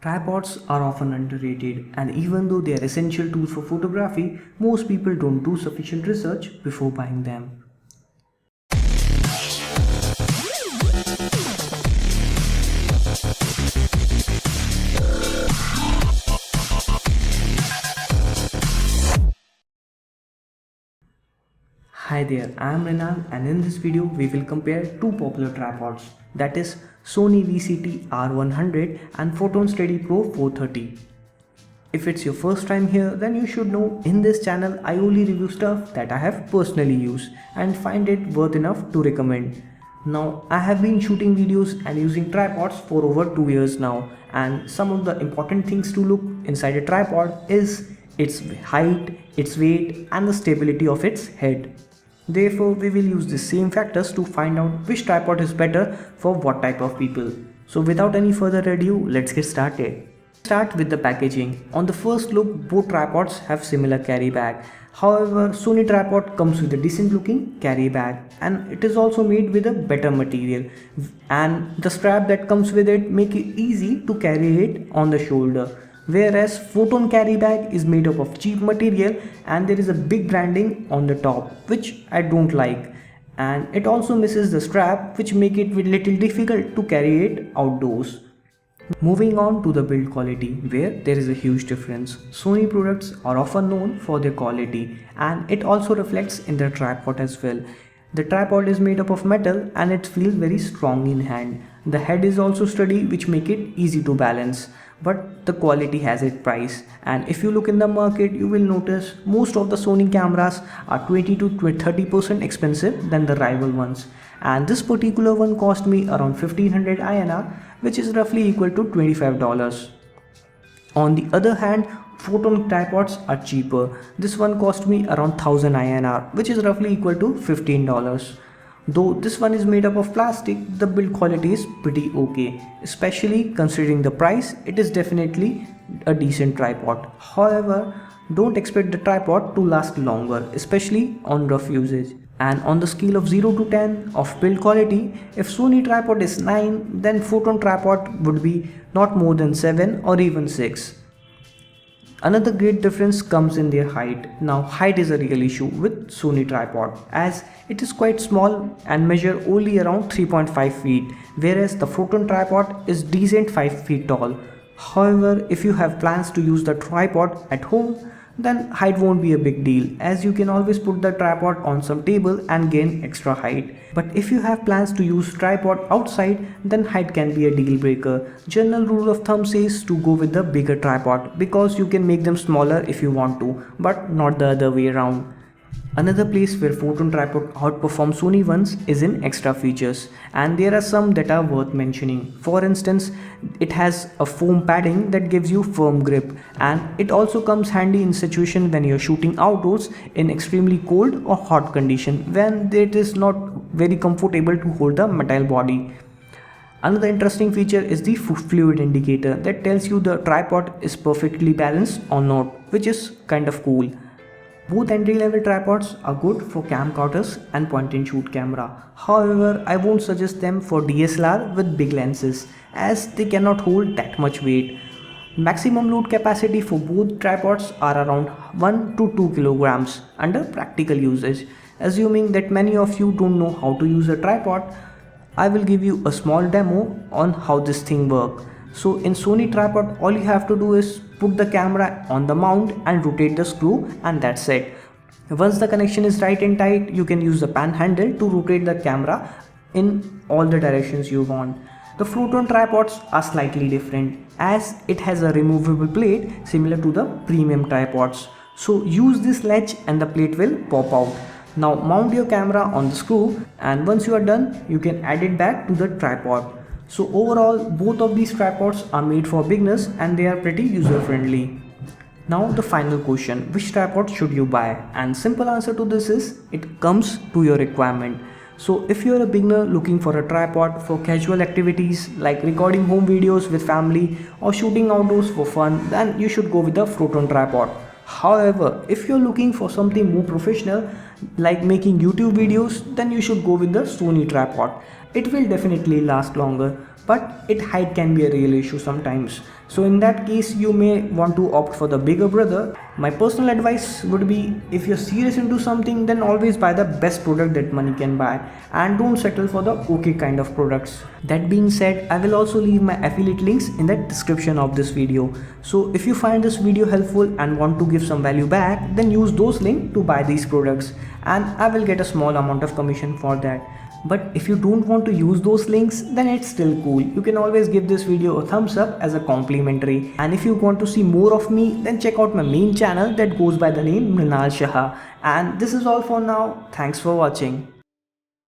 Tripods are often underrated, and even though they are essential tools for photography, most people don't do sufficient research before buying them. Hi there, I am Renan, and in this video we will compare two popular tripods, that is Sony Vct-r100 and Photron Steady Pro 430. If it's your first time here, then you should know in this channel I only review stuff that I have personally used and find it worth enough to recommend. Now I have been shooting videos and using tripods for over 2 years now, and some of the important things to look inside a tripod is its height, its weight and the stability of its head. Therefore, we will use the same factors to find out which tripod is better for what type of people. So without any further ado, let's get started. Start with the packaging. On the first look, both tripods have similar carry bag. However, Sony tripod comes with a decent looking carry bag, and it is also made with a better material, and the strap that comes with it make it easy to carry it on the shoulder. Whereas Photon carry bag is made up of cheap material and there is a big branding on the top, which I don't like, and it also misses the strap, which make it a little difficult to carry it outdoors. Moving on to the build quality, where there is a huge difference. Sony products are often known for their quality, and it also reflects in the tripod as well. The tripod is made up of metal and it feels very strong in hand. The head is also sturdy, which make it easy to balance. But the quality has its price, and if you look in the market, you will notice most of the Sony cameras are 20 to 30% expensive than the rival ones, and this particular one cost me around 1500 INR, which is roughly equal to $25. On the other hand, Photon tripods are cheaper. This one cost me around 1000 INR, which is roughly equal to $15. Though this one is made up of plastic, the build quality is pretty okay. Especially considering the price, it is definitely a decent tripod. However, don't expect the tripod to last longer, especially on rough usage. And on the scale of 0 to 10 of build quality, if Sony tripod is 9, then Photon tripod would be not more than 7 or even 6. Another great difference comes in their height. Now height is a real issue with Sony tripod, as it is quite small and measure only around 3.5 feet, whereas the Photon tripod is decent 5 feet tall. However, if you have plans to use the tripod at home, then height won't be a big deal, as you can always put the tripod on some table and gain extra height. But if you have plans to use tripod outside, then height can be a deal breaker. General rule of thumb says to go with the bigger tripod, because you can make them smaller if you want to, but not the other way around. Another place where Photon tripod outperforms Sony ones is in extra features, and there are some that are worth mentioning. For instance, it has a foam padding that gives you firm grip, and it also comes handy in situation when you're shooting outdoors in extremely cold or hot condition, when it is not very comfortable to hold the metal body. Another interesting feature is the fluid indicator that tells you the tripod is perfectly balanced or not, which is kind of cool. Both entry-level tripods are good for camcorders and point-and-shoot camera. However, I won't suggest them for DSLR with big lenses, as they cannot hold that much weight. Maximum load capacity for both tripods are around 1 to 2 kilograms under practical usage. Assuming that many of you don't know how to use a tripod, I will give you a small demo on how this thing works. So in Sony tripod, all you have to do is put the camera on the mount and rotate the screw, and that's it. Once the connection is right and tight, you can use the pan handle to rotate the camera in all the directions you want. The Photon tripods are slightly different, as it has a removable plate similar to the premium tripods. So use this latch and the plate will pop out. Now mount your camera on the screw, and once you are done, you can add it back to the tripod. So overall, both of these tripods are made for beginners and they are pretty user friendly. Now the final question, which tripod should you buy? And simple answer to this is, it comes to your requirement. So if you are a beginner looking for a tripod for casual activities like recording home videos with family or shooting outdoors for fun, then you should go with the Prothon tripod. However, if you're looking for something more professional like making YouTube videos, then you should go with the Sony tripod. It will definitely last longer, but its height can be a real issue sometimes. So in that case, you may want to opt for the bigger brother. My personal advice would be, if you're serious into something, then always buy the best product that money can buy and don't settle for the okay kind of products. That being said, I will also leave my affiliate links in the description of this video. So if you find this video helpful and want to give some value back, then use those links to buy these products and I will get a small amount of commission for that. But if you don't want to use those links, then it's still cool. You can always give this video a thumbs up as a complimentary. And if you want to see more of me, then check out my main channel that goes by the name Mrinal Shah. And this is all for now. Thanks for watching.